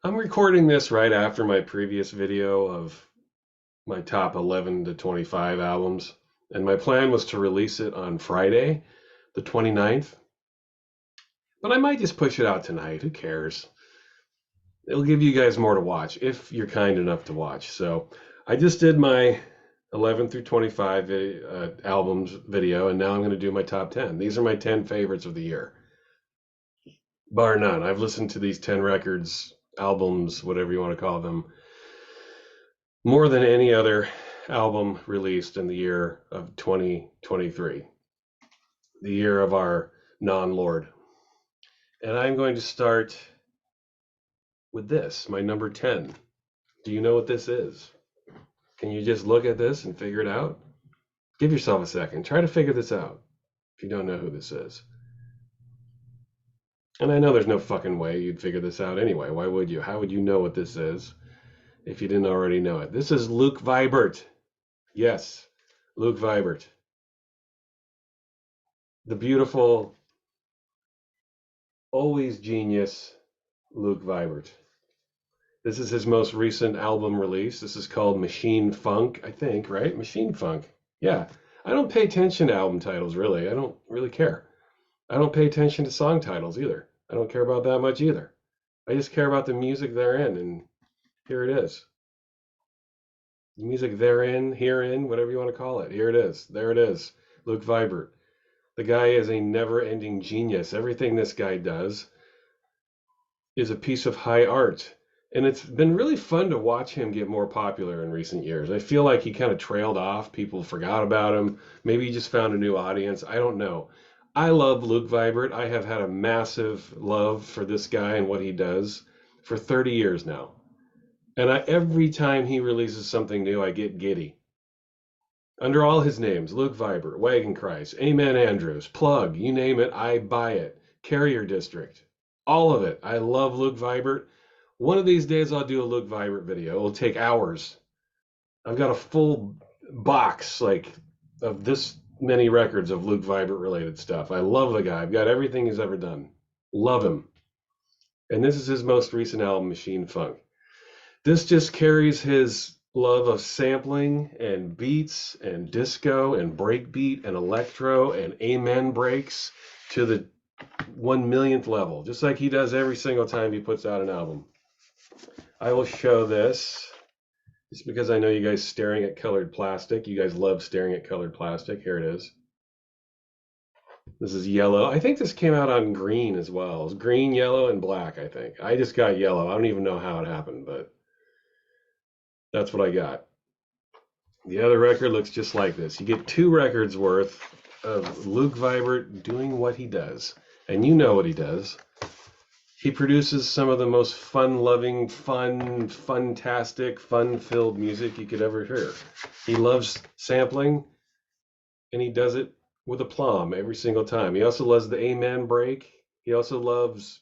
I'm recording this right after my previous video of my top 11 to 25 albums, and my plan was to release it on Friday, the 29th, but I might just push it out tonight. Who cares? It'll give you guys more to watch if you're kind enough to watch. So I just did my 11 through 25 albums video, and now I'm going to do my top 10. These are my 10 favorites of the year, bar none. I've listened to these 10 records, albums, whatever you want to call them, more than any other album released in the year of 2023, the year of our non-Lord. And I'm going to start with this, my number 10. Do you know what this is? Can you just look at this and figure it out? Give yourself a second. Try to figure this out if you don't know who this is. And I know there's no fucking way you'd figure this out anyway. Why would you? How would you know what this is if you didn't already know it? This is Luke Vibert. Yes, Luke Vibert. The beautiful, always genius Luke Vibert. This is his most recent album release. This is called Machine Funk, I think, right? Machine Funk. Yeah. I don't pay attention to album titles, really. I don't really care. I don't pay attention to song titles either. I don't care about that much either. I just care about the music therein, and here it is. The music therein, herein, whatever you want to call it. Here it is. There it is. Luke Vibert. The guy is a never-ending genius. Everything this guy does is a piece of high art. And it's been really fun to watch him get more popular in recent years. I feel like he kind of trailed off. People forgot about him. Maybe he just found a new audience. I don't know. I love Luke Vibert. I have had a massive love for this guy and what he does for 30 years now. And every time he releases something new, I get giddy. Under all his names, Luke Vibert, Wagenkreis, Amen Andrews, Plug, you name it, I buy it. Carrier District, all of it. I love Luke Vibert. One of these days I'll do a Luke Vibert video. It'll take hours. I've got a full box of this many records of Luke Vibert related stuff. I love the guy. I've got everything he's ever done. Love him. And this is his most recent album, Machine Funk. This just carries his love of sampling and beats and disco and breakbeat and electro and amen breaks to the 1 millionth level, just like he does every single time he puts out an album. I will show this just because I know you guys staring at colored plastic. You guys love staring at colored plastic. Here it is. This is yellow. I think this came out on green as well. It's green, yellow, and black, I think. I just got yellow. I don't even know how it happened, but that's what I got. The other record looks just like this. You get 2 records worth of Luke Vibert doing what he does. And you know what he does. He produces some of the most fun-loving, fantastic, fun-filled music you could ever hear. He loves sampling, and he does it with aplomb every single time. He also loves the amen break. He just loves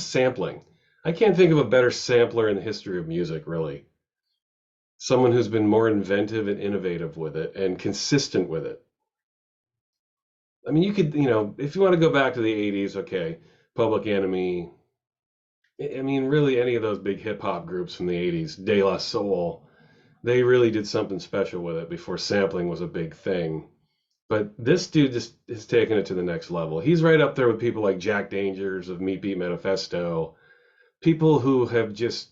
sampling. I can't think of a better sampler in the history of music, really. Someone who's been more inventive and innovative with it and consistent with it. I mean, you could, if you want to go back to the 80s, okay, Public Enemy. I mean, really any of those big hip hop groups from the 80s, De La Soul, they really did something special with it before sampling was a big thing. But this dude just has taken it to the next level. He's right up there with people like Jack Dangers of Meat Beat Manifesto, people who have just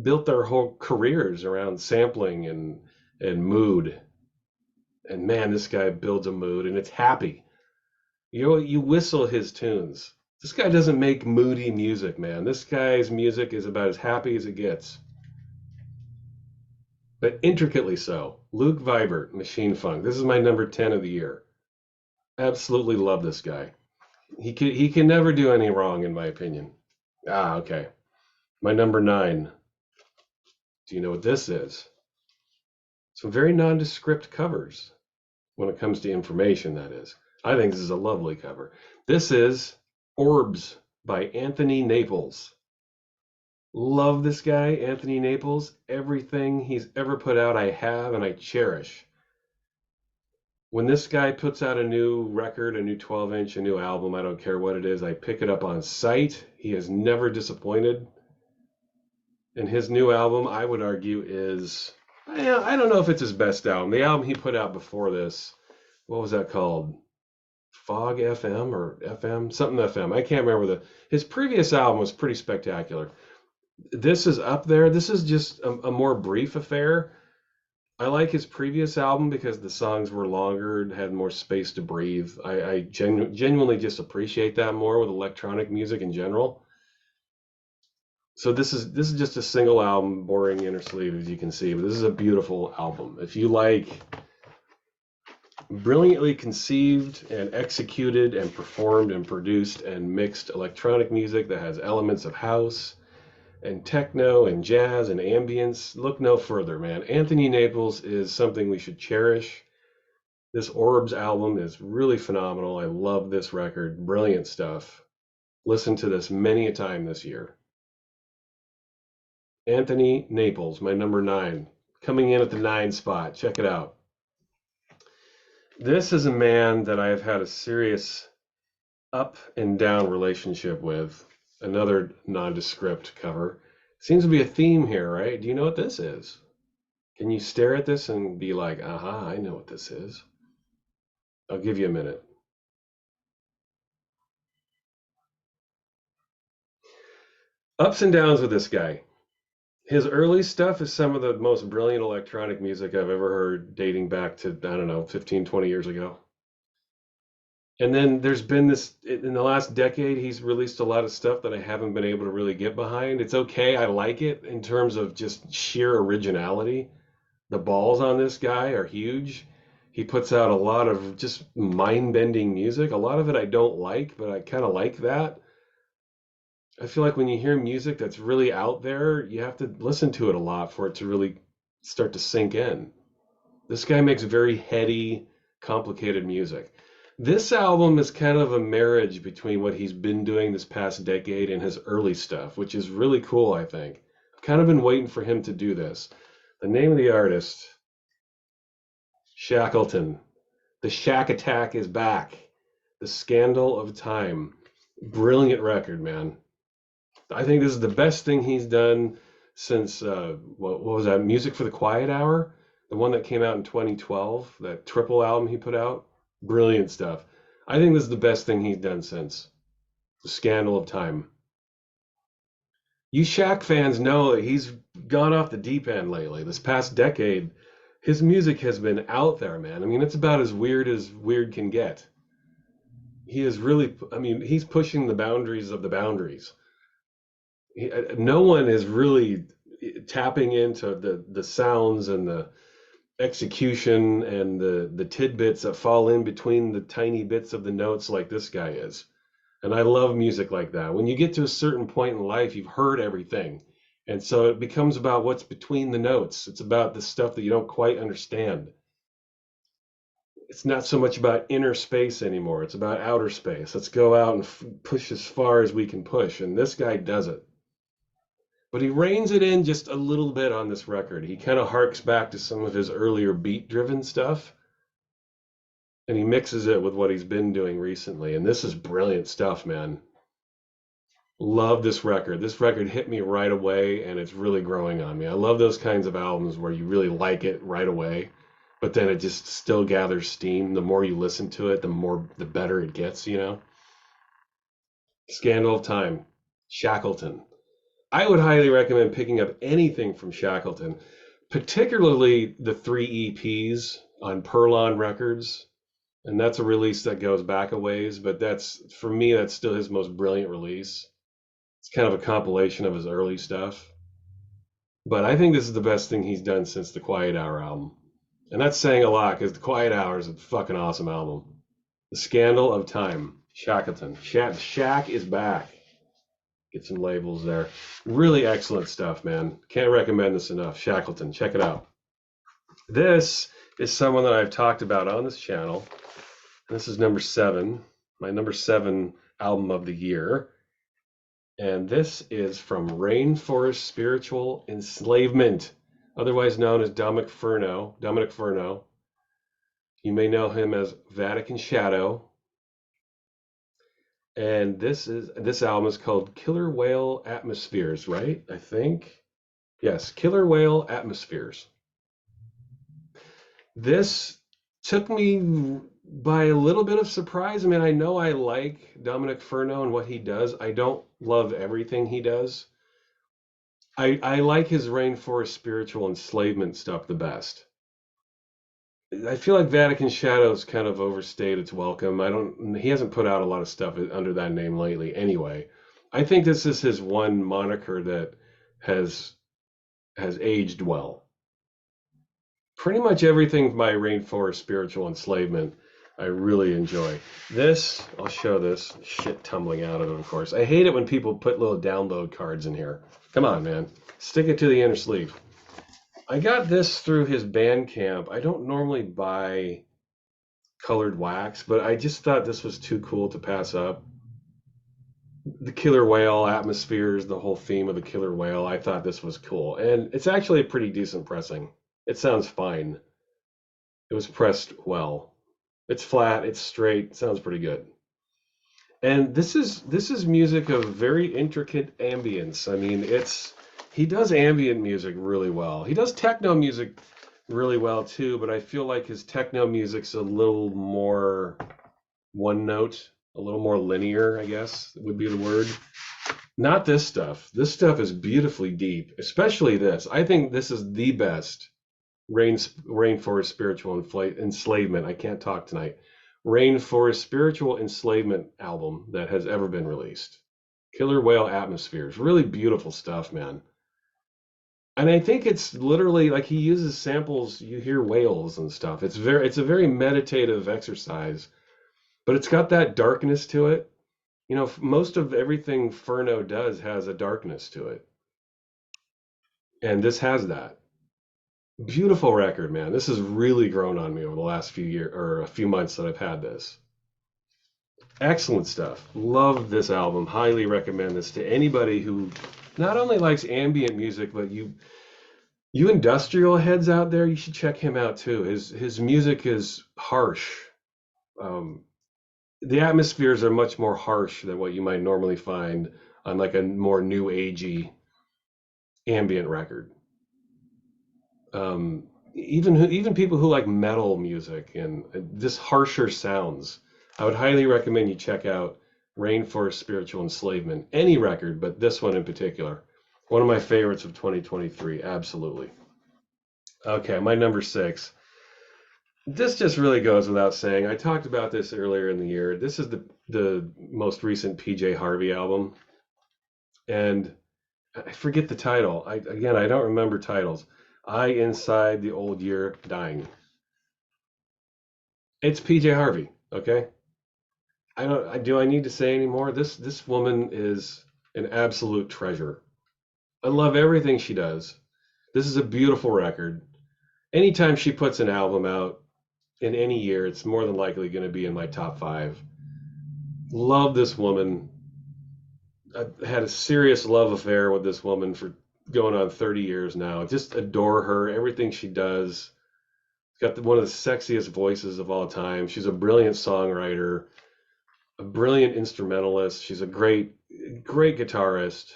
built their whole careers around sampling and mood. And man, this guy builds a mood, and it's happy. You whistle his tunes. This guy doesn't make moody music, man. This guy's music is about as happy as it gets. But intricately so. Luke Vibert, Machine Funk. This is my number 10 of the year. Absolutely love this guy. He can never do any wrong, in my opinion. Okay. My number 9. Do you know what this is? Some very nondescript covers when it comes to information, that is. I think this is a lovely cover. This is Orbs by Anthony Naples. Love this guy, Anthony Naples. Everything he's ever put out, I have and I cherish. When this guy puts out a new record, a new 12-inch, a new album, I don't care what it is, I pick it up on sight. He has never disappointed. And his new album, I would argue, I don't know if it's his best album. The album he put out before this, what was that called? Fog FM or FM? Something FM. I can't remember his previous album was pretty spectacular. This is up there. This is just a more brief affair. I like his previous album because the songs were longer and had more space to breathe. I genuinely just appreciate that more with electronic music in general. So this is just a single album, boring inner sleeve as you can see, but this is a beautiful album. If you like brilliantly conceived and executed and performed and produced and mixed electronic music that has elements of house and techno and jazz and ambience, look no further, man. Anthony Naples is something we should cherish. This Orbs album is really phenomenal. I love this record. Brilliant stuff. Listen to this many a time this year. Anthony Naples, my number 9. Coming in at the 9 spot. Check it out. This is a man that I have had a serious up and down relationship with. Another nondescript cover. Seems to be a theme here, right? Do you know what this is? Can you stare at this and be like, aha, I know what this is? I'll give you a minute. Ups and downs with this guy. His early stuff is some of the most brilliant electronic music I've ever heard, dating back to, I don't know, 15, 20 years ago. And then there's been this, in the last decade, he's released a lot of stuff that I haven't been able to really get behind. It's okay. I like it in terms of just sheer originality. The balls on this guy are huge. He puts out a lot of just mind-bending music. A lot of it I don't like, but I kind of like that. I feel like when you hear music that's really out there, you have to listen to it a lot for it to really start to sink in. This guy makes very heady, complicated music. This album is kind of a marriage between what he's been doing this past decade and his early stuff, which is really cool, I think. I've kind of been waiting for him to do this. The name of the artist, Shackleton. The Shack Attack is back. The Scandal of Time. Brilliant record, man. I think this is the best thing he's done since what was that? Music for the Quiet Hour, the one that came out in 2012, that triple album he put out. Brilliant stuff. I think this is the best thing he's done since The Scandal of Time. You Shaq fans know that he's gone off the deep end lately. This past decade, his music has been out there, man. I mean, it's about as weird can get. He is really, I mean, he's pushing the boundaries of the boundaries. No one is really tapping into the sounds and the execution and the tidbits that fall in between the tiny bits of the notes like this guy is. And I love music like that. When you get to a certain point in life, you've heard everything. And so it becomes about what's between the notes. It's about the stuff that you don't quite understand. It's not so much about inner space anymore. It's about outer space. Let's go out and push as far as we can push. And this guy does it. But he reins it in just a little bit on this record. He kind of harks back to some of his earlier beat-driven stuff, and he mixes it with what he's been doing recently. And this is brilliant stuff, man. Love this record. This record hit me right away, and it's really growing on me. I love those kinds of albums where you really like it right away, but then it just still gathers steam. The more you listen to it, the better it gets, you know? Scandal of Time, Shackleton. I would highly recommend picking up anything from Shackleton, particularly the 3 EPs on Perlon Records. And that's a release that goes back a ways, but for me, that's still his most brilliant release. It's kind of a compilation of his early stuff. But I think this is the best thing he's done since the Quiet Hour album. And that's saying a lot because the Quiet Hour is a fucking awesome album. The Scandal of Time, Shackleton. Shack is back. Get some labels there. Really excellent stuff, man. Can't recommend this enough. Shackleton, check it out. This is someone that I've talked about on this channel. This is number 7, my number 7 album of the year. And this is from Rainforest Spiritual Enslavement, otherwise known as Dominic Ferno. You may know him as Vatican Shadow. And this album is called Killer Whale Atmospheres, right? I think. Yes, Killer Whale Atmospheres. This took me by a little bit of surprise. I mean, I know I like Dominic Ferno and what he does. I don't love everything he does. I like his Rainforest Spiritual Enslavement stuff the best. I feel like Vatican Shadows kind of overstayed its welcome. He hasn't put out a lot of stuff under that name lately anyway. I think this is his one moniker that has has aged well. Pretty much everything by Rainforest Spiritual Enslavement I really enjoy. This, I'll show this shit tumbling out of it, of course. I hate it when people put little download cards in here. Come on, man. Stick it to the inner sleeve. I got this through his Bandcamp. I don't normally buy colored wax, but I just thought this was too cool to pass up. The killer whale atmospheres, the whole theme of the killer whale, I thought this was cool. And it's actually a pretty decent pressing. It sounds fine. It was pressed well. It's flat, it's straight, it sounds pretty good. And this is music of very intricate ambience. I mean, it's he does ambient music really well. He does techno music really well too, but I feel like his techno music's a little more one note, a little more linear, I guess would be the word. Not this stuff. This stuff is beautifully deep, especially this. I think this is the best Rainforest Spiritual Enslavement. I can't talk tonight. Rainforest Spiritual Enslavement album that has ever been released. Killer Whale Atmospheres. Really beautiful stuff, man. And I think it's literally like he uses samples, you hear whales and stuff. It's a very meditative exercise, but it's got that darkness to it. You know, most of everything Ferno does has a darkness to it. And this has that. Beautiful record, man. This has really grown on me over the last few years or a few months that I've had this. Excellent stuff. Love this album. Highly recommend this to anybody who not only likes ambient music, but you industrial heads out there, you should check him out too. His music is harsh. Um, the atmospheres are much more harsh than what you might normally find on like a more new agey ambient record. Even people who like metal music and just harsher sounds, I would highly recommend you check out Rainforest Spiritual Enslavement, any record, but this one in particular. One of my favorites of 2023, absolutely. Okay, my number six. This just really goes without saying. I talked about this earlier in the year. This is the most recent PJ Harvey album, and I forget the title. I don't remember titles. I Inside the Old Year Dying. It's PJ Harvey, okay? Do I need to say any more? This woman is an absolute treasure. I love everything she does. This is a beautiful record. Anytime she puts an album out in any year, it's more than likely going to be in my top five. Love this woman. I had a serious love affair with this woman for going on 30 years now. Just adore her, everything she does. Got one of the sexiest voices of all time. She's a brilliant songwriter, a brilliant instrumentalist. She's a great guitarist.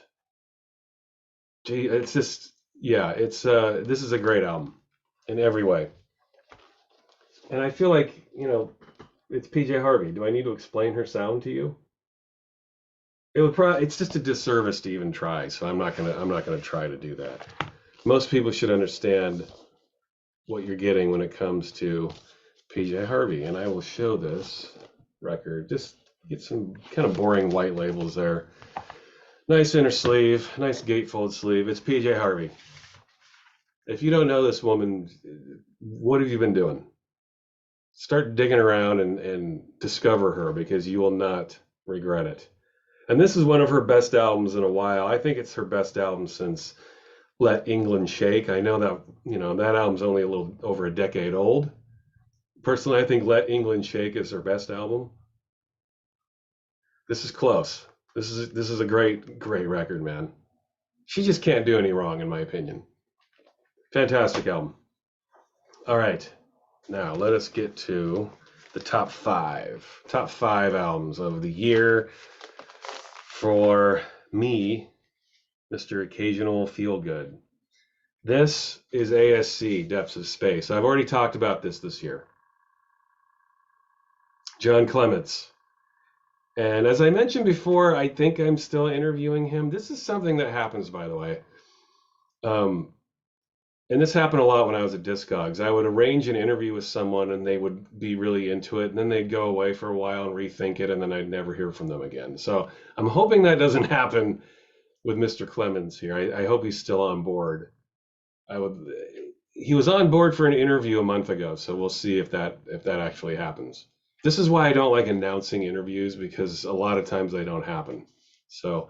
Gee, it's just, yeah, this is a great album in every way. And I feel like, it's PJ Harvey. Do I need to explain her sound to you? It's just a disservice to even try, so I'm not gonna try to do that. Most people should understand what you're getting when it comes to PJ Harvey, and I will show this record. Just get some kind of boring white labels there. Nice inner sleeve, nice gatefold sleeve. It's PJ Harvey. If you don't know this woman, what have you been doing? Start digging around and discover her because you will not regret it. And this is one of her best albums in a while. I think it's her best album since Let England Shake. I know that, that album's only a little over a decade old. Personally, I think Let England Shake is her best album. This is close. This is a great record, man. She just can't do any wrong, in my opinion. Fantastic album. All right, now let us get to the top five albums of the year for me, Mr. Occasional Feel Good. This is ASC, Depths of Space. I've already talked about this year. John Clements. And as I mentioned before, I think I'm still interviewing him. This is something that happens, by the way. Um, and this happened a lot when I was at Discogs. I would arrange an interview with someone and they would be really into it, and then they'd go away for a while and rethink it, and then I'd never hear from them again. So I'm hoping that doesn't happen with Mr. Clemens here. I hope he's still on board. I would. He was on board for an interview a month ago, so we'll see if that actually happens. This is why I don't like announcing interviews, because a lot of times they don't happen. So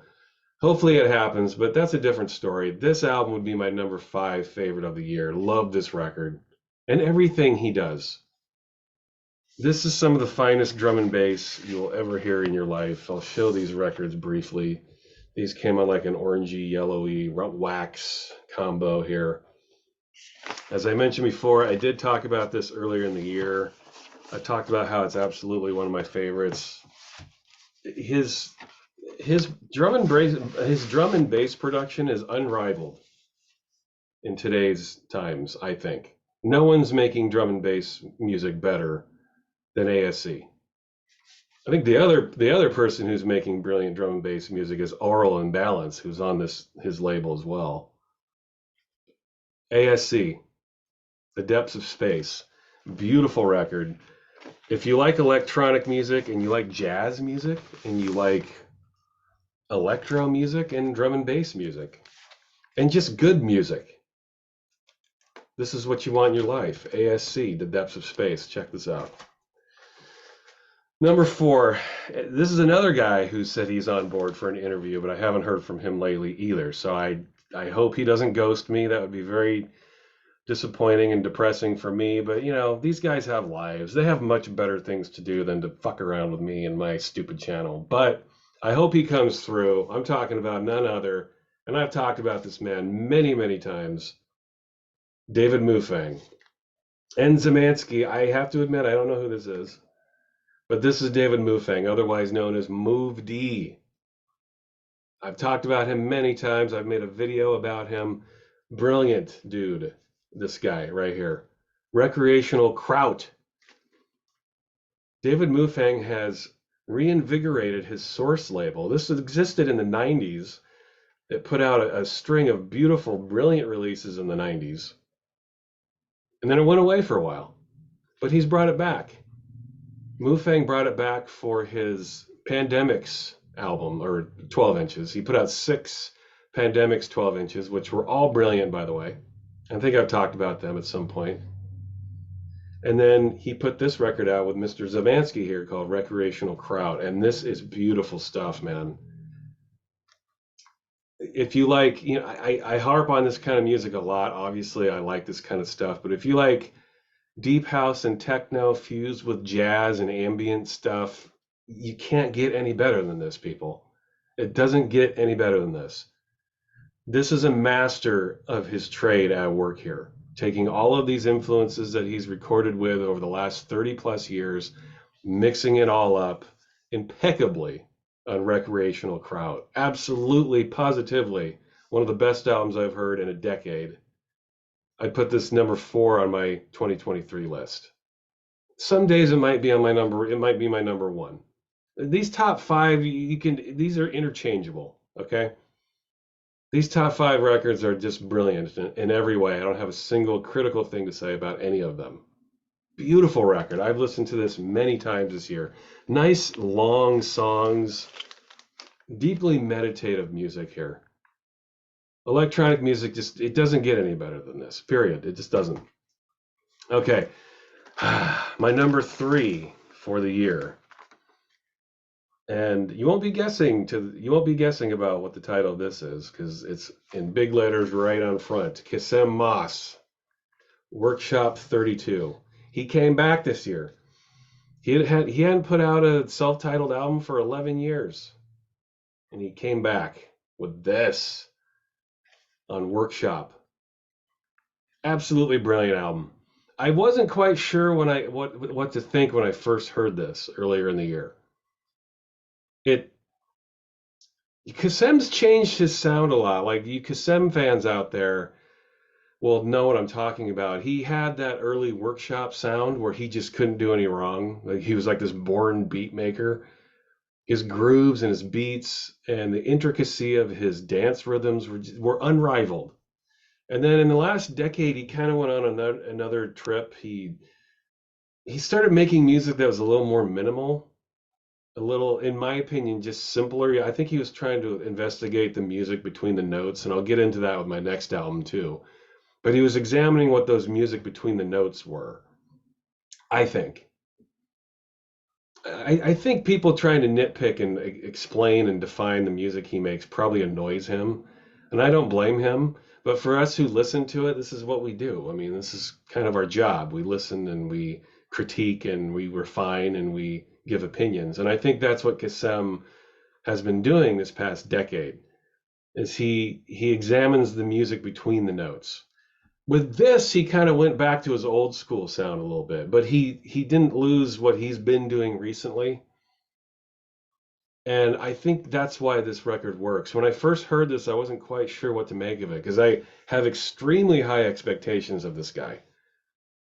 hopefully it happens, but that's a different story. This album would be my number 5 favorite of the year. Love this record and everything he does. This is some of the finest drum and bass you'll ever hear in your life. I'll show these records briefly. These came on like an orangey, yellowy wax combo here. As I mentioned before, I did talk about this earlier in the year. I talked about how it's absolutely one of my favorites. His drum and bass production is unrivaled in today's times, I think. No one's making drum and bass music better than ASC. I think the other person who's making brilliant drum and bass music is Aural and Balance, who's on his label as well. ASC, The Depths of Space, beautiful record. If you like electronic music and you like jazz music and you like electro music and drum and bass music and just good music, this is what you want in your life. ASC, The Depths of Space. Check this out. Number 4, this is another guy who said he's on board for an interview, but I haven't heard from him lately either. So I hope he doesn't ghost me. That would be very disappointing and depressing for me. But, you know, these guys have lives. They have much better things to do than to fuck around with me and my stupid channel. But I hope he comes through. I'm talking about none other, and I've talked about this man many, many times, David Moufang. And Zemansky, I have to admit, I don't know who this is. But this is David Moufang, otherwise known as Move D. I've talked about him many times. I've made a video about him. Brilliant dude, this guy right here. Recreational Kraut. David Moufang has reinvigorated his Source label. This existed in the 90s. It put out a string of beautiful, brilliant releases in the 90s. And then it went away for a while. But he's brought it back. Moufang brought it back for his Pandemics album, or 12 inches. He put out 6 Pandemics 12 inches, which were all brilliant, by the way. I think I've talked about them at some point. And then he put this record out with Mr. Zemansky here called Recreational Kraut. And this is beautiful stuff, man. If you like, you know, I harp on this kind of music a lot. Obviously, I like this kind of stuff. But if you like deep house and techno fused with jazz and ambient stuff, you can't get any better than this, people. It doesn't get any better than this. This is a master of his trade at work here, taking all of these influences that he's recorded with over the last 30 plus years, mixing it all up impeccably on Recreational Kraut. Absolutely, positively, one of the best albums I've heard in a decade. I put this number 4 on my 2023 list. Some days it might be my number 1. These top 5, these are interchangeable, okay? These top 5 records are just brilliant in every way. I don't have a single critical thing to say about any of them. Beautiful record. I've listened to this many times this year. Nice long songs, deeply meditative music here. Electronic music, just, it doesn't get any better than this, period. It just doesn't. Okay, my number 3 for the year. And you won't be guessing about what the title of this is, because it's in big letters right on front. Kassem Mosse, Workshop 32. He came back this year. He hadn't put out a self-titled album for 11 years. And he came back with this on Workshop. Absolutely brilliant album. I wasn't quite sure what to think when I first heard this earlier in the year. Kassem's changed his sound a lot. Like you Kassem fans out there, will know what I'm talking about. He had that early workshop sound where he just couldn't do any wrong. Like he was like this born beat maker. His grooves and his beats and the intricacy of his dance rhythms were unrivaled. And then in the last decade, he kind of went on another trip. He started making music that was a little more minimal, a little, in my opinion, just simpler. I think he was trying to investigate the music between the notes, and I'll get into that with my next album too. But he was examining what those music between the notes were, I think. I think people trying to nitpick and explain and define the music he makes probably annoys him, and I don't blame him. But for us who listen to it, this is what we do. I mean, this is kind of our job. We listen and we critique and we refine and we give opinions. And I think that's what Kassem has been doing this past decade. Is he examines the music between the notes. With this, he kind of went back to his old school sound a little bit, but he didn't lose what he's been doing recently. And I think that's why this record works. When I first heard this, I wasn't quite sure what to make of it because I have extremely high expectations of this guy.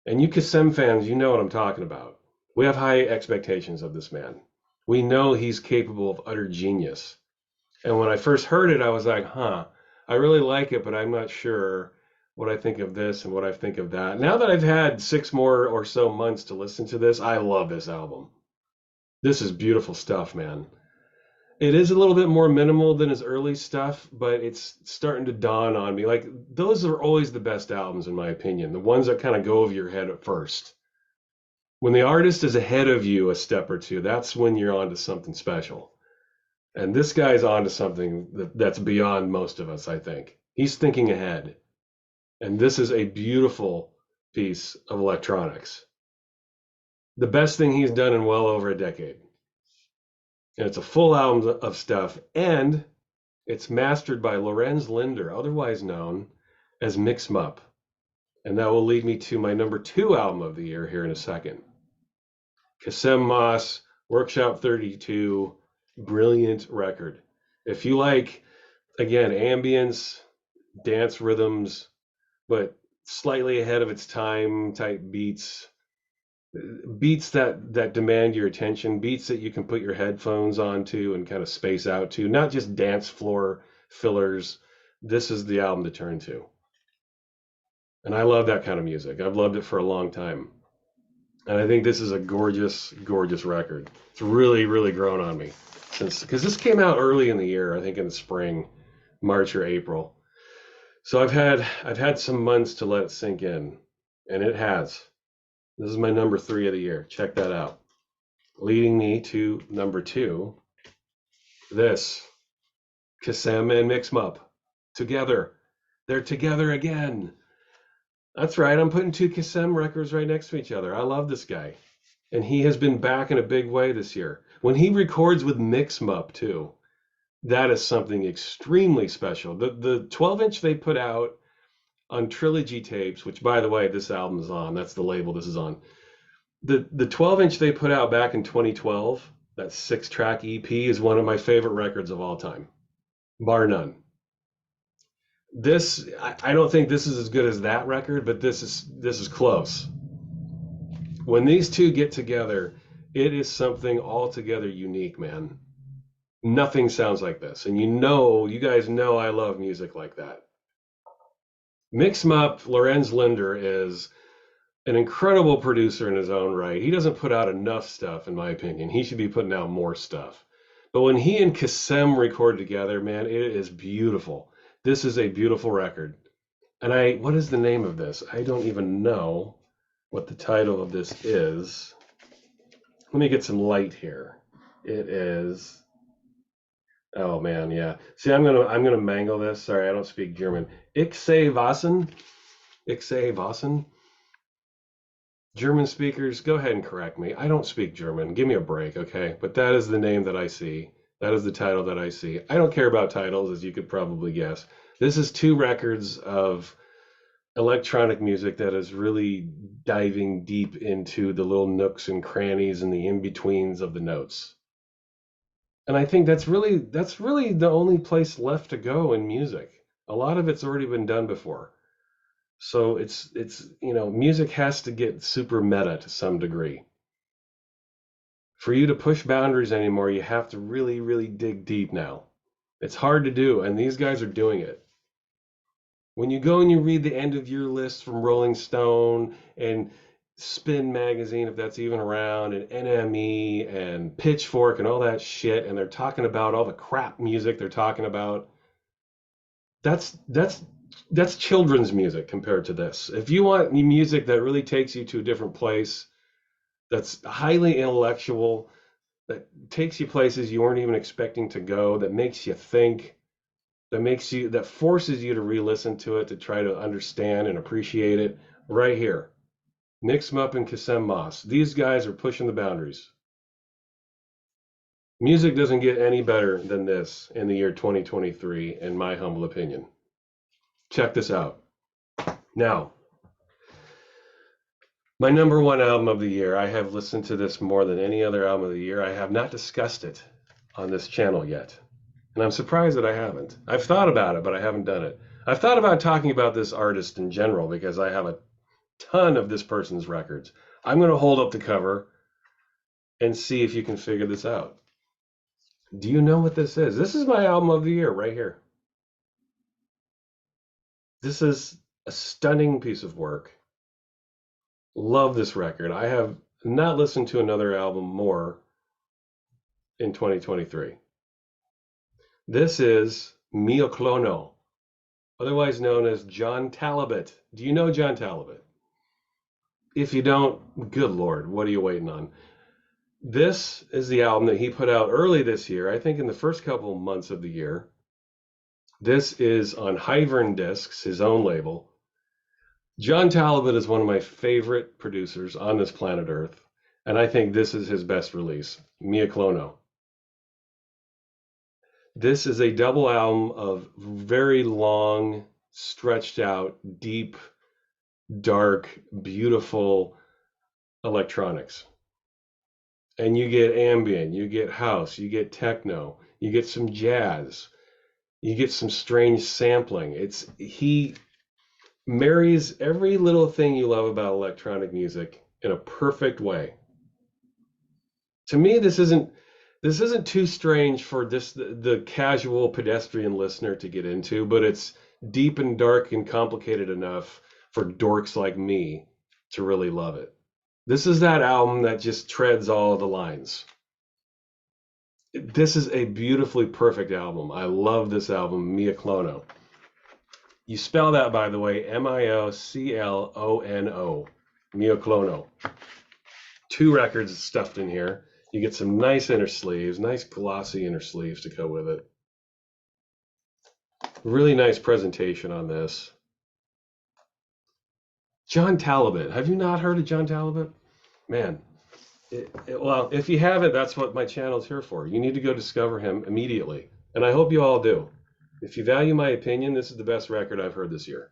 And you Kassem fans, you know what I'm talking about. We have high expectations of this man. We know he's capable of utter genius. And when I first heard it, I was like, huh, I really like it, but I'm not sure what I think of this and what I think of that. Now that I've had 6 more or so months to listen to this, I love this album. This is beautiful stuff, man. It is a little bit more minimal than his early stuff, but it's starting to dawn on me. Like, those are always the best albums, in my opinion, the ones that kind of go over your head at first. When the artist is ahead of you a step or two, that's when you're onto something special. And this guy's onto something that's beyond most of us, I think. He's thinking ahead. And this is a beautiful piece of electronics. The best thing he's done in well over a decade. And it's a full album of stuff. And it's mastered by Lorenz Linder, otherwise known as MixMup. And that will lead me to my number 2 album of the year here in a second. Kassem Mosse, Workshop 32, brilliant record. If you like, again, ambience, dance rhythms, but slightly ahead of its time type beats, beats that demand your attention, beats that you can put your headphones onto and kind of space out to, not just dance floor fillers. This is the album to turn to. And I love that kind of music. I've loved it for a long time. And I think this is a gorgeous, gorgeous record. It's really, really grown on me since, because this came out early in the year, I think in the spring, March or April. So I've had some months to let it sink in, and it has. This is my number 3 of the year. Check that out. Leading me to number 2, this Casm and MixMup together. They're together again. That's right. I'm putting 2 Kassem records right next to each other. I love this guy. And he has been back in a big way this year. When he records with MixMup too, that is something extremely special. The 12-inch they put out on Trilogy tapes, which by the way, this album is on. That's the label this is on. The 12-inch they put out back in 2012, that 6-track EP is one of my favorite records of all time, bar none. This I don't think this is as good as that record, but this is close. When these two get together, it is something altogether unique, man. Nothing sounds like this, and you guys know I love music like that. MixMup, Lorenz Linder is an incredible producer in his own right. He doesn't put out enough stuff, in my opinion. He should be putting out more stuff. But when he and Kassem record together, man, it is beautiful. This is a beautiful record. And what is the name of this? I don't even know what the title of this is. Let me get some light here. It is, oh man, yeah. See, I'm gonna mangle this. Sorry, I don't speak German. Ich sehe Wassen. German speakers, go ahead and correct me. I don't speak German. Give me a break, okay? But that is the name that I see. That is the title that I see. I don't care about titles, as you could probably guess. This is 2 records of electronic music that is really diving deep into the little nooks and crannies and the in-betweens of the notes. And I think that's really the only place left to go in music. A lot of it's already been done before. So music has to get super meta to some degree. For you to push boundaries anymore, you have to really, really dig deep now. It's hard to do, and these guys are doing it. When you go and you read the end of year lists from Rolling Stone and Spin Magazine, if that's even around, and NME and Pitchfork and all that shit, and they're talking about all the crap music they're talking about, that's that's that's children's music compared to this. If you want music that really takes you to a different place, that's highly intellectual, that takes you places you weren't even expecting to go, that makes you think, that forces you to re-listen to it to try to understand and appreciate it, right here. MixMup and Kassem Mosse. These guys are pushing the boundaries. Music doesn't get any better than this in the year 2023, in my humble opinion. Check this out. Now, my number one album of the year. I have listened to this more than any other album of the year. I have not discussed it on this channel yet. And I'm surprised that I haven't. I've thought about it, but I haven't done it. I've thought about talking about this artist in general because I have a ton of this person's records. I'm going to hold up the cover and see if you can figure this out. Do you know what this is? This is my album of the year right here. This is a stunning piece of work. Love this record. I have not listened to another album more in 2023. This is MClono, otherwise known as John Talabot. Do you know John Talabot? If you don't, good Lord, what are you waiting on? This is the album that he put out early this year, I think in the first couple months of the year. This is on Hyvern Discs, his own label. John Talabot is one of my favorite producers on this planet Earth, and I think this is his best release, MClono. This is a double album of very long, stretched out, deep, dark, beautiful electronics. And you get ambient, you get house, you get techno, you get some jazz, you get some strange sampling. He marries every little thing you love about electronic music in a perfect way. To me, this isn't too strange for the casual pedestrian listener to get into, but it's deep and dark and complicated enough for dorks like me to really love it. This is that album that just treads all the lines. This is a beautifully perfect album. I love this album, MClono. You spell that, by the way, MIOCLONO, MClono. 2 records stuffed in here. You get some nice inner sleeves, nice glossy inner sleeves to go with it. Really nice presentation on this. John Talabot. Have you not heard of John Talabot? Man, well, if you haven't, that's what my channel's here for. You need to go discover him immediately. And I hope you all do. If you value my opinion, this is the best record I've heard this year.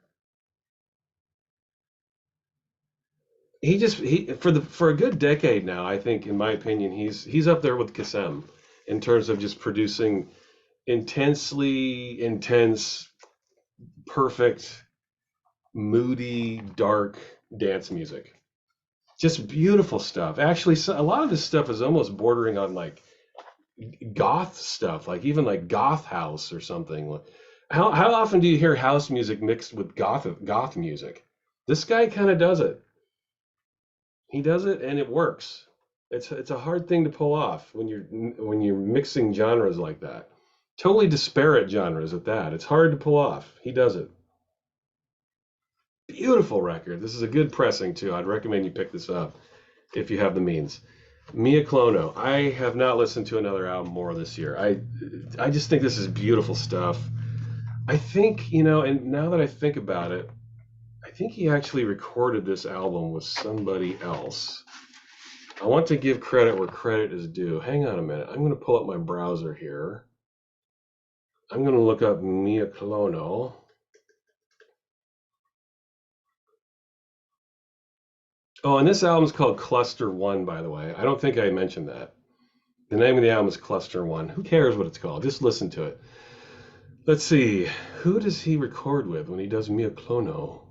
For a good decade now, I think, in my opinion, he's up there with Kassem in terms of just producing intensely intense, perfect, moody, dark dance music. Just beautiful stuff. Actually, a lot of this stuff is almost bordering on like goth stuff, like even like goth house or something. How often do you hear house music mixed with goth music? This guy kind of does it. He does it, and it works. It's a hard thing to pull off when you're mixing genres like that. Totally disparate genres at that. It's hard to pull off. He does it. Beautiful record. This is a good pressing too. I'd recommend you pick this up if you have the means. MClono. I have not listened to another album more this year. I just think this is beautiful stuff. I think, and now that I think about it, I think he actually recorded this album with somebody else. I want to give credit where credit is due. Hang on a minute. I'm going to pull up my browser here. I'm going to look up MClono. Oh, and this album is called Cluster 1, by the way. I don't think I mentioned that. The name of the album is Cluster 1. Who cares what it's called? Just listen to it. Let's see. Who does he record with when he does MClono?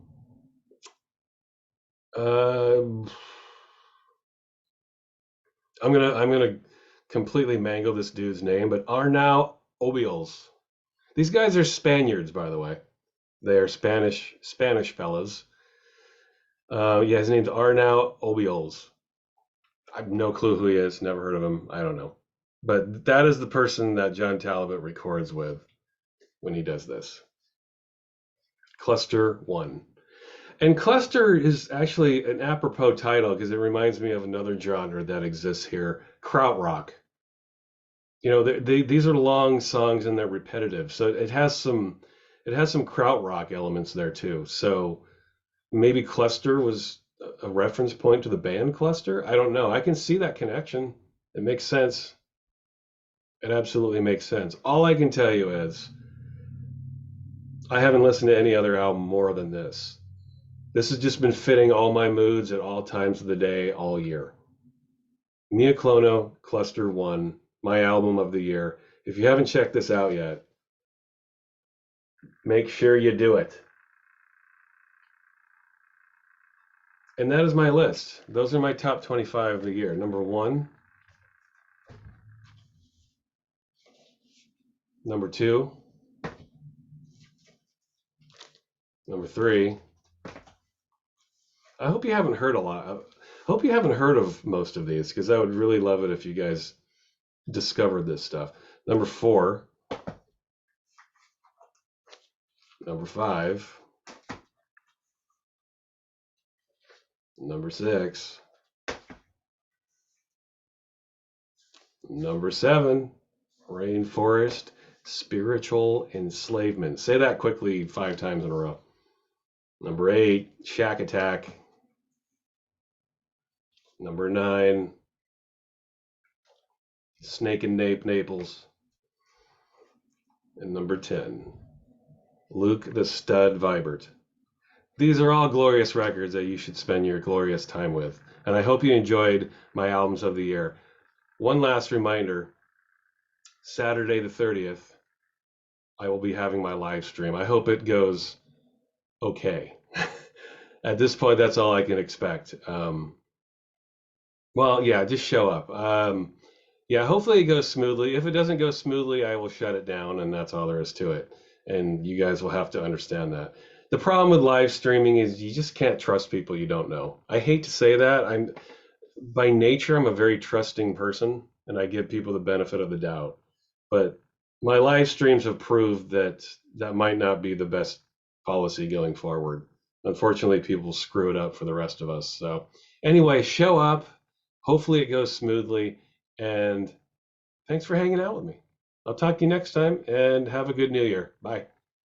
I'm gonna completely mangle this dude's name, but Arnau Obiols. These guys are Spaniards, by the way. They are Spanish fellas. Yeah, his name's Arnau Obiols. I have no clue who he is. Never heard of him. I don't know. But that is the person that John Talbot records with when he does this. Cluster 1. And cluster is actually an apropos title because it reminds me of another genre that exists here, krautrock. You know, these are long songs and they're repetitive, so it has some krautrock elements there too. So maybe cluster was a reference point to the band Cluster. I don't know. I can see that connection. It makes sense. It absolutely makes sense. All I can tell you is I haven't listened to any other album more than this. This has just been fitting all my moods at all times of the day, all year. MClono Cluster 1, my album of the year. If you haven't checked this out yet, make sure you do it. And that is my list. Those are my top 25 of the year. Number 1, number 2, number 3. I hope you haven't heard a lot. I hope you haven't heard of most of these because I would really love it if you guys discovered this stuff. Number 4, number 5, number 6, number 7, Rainforest Spiritual Enslavement. Say that quickly 5 times in a row. Number 8, Shack Attack. Number 9, Snake and Naples. And number 10, Luke the Stud Vibert. These are all glorious records that you should spend your glorious time with. And I hope you enjoyed my albums of the year. One last reminder, Saturday the 30th, I will be having my live stream. I hope it goes okay. At this point, that's all I can expect. Well, yeah, just show up. Yeah, hopefully it goes smoothly. If it doesn't go smoothly, I will shut it down, and that's all there is to it. And you guys will have to understand that. The problem with live streaming is you just can't trust people you don't know. I hate to say that. By nature, I'm a very trusting person, and I give people the benefit of the doubt. But my live streams have proved that that might not be the best policy going forward. Unfortunately, people screw it up for the rest of us. So anyway, show up. Hopefully it goes smoothly. And thanks for hanging out with me. I'll talk to you next time and have a good new year. Bye.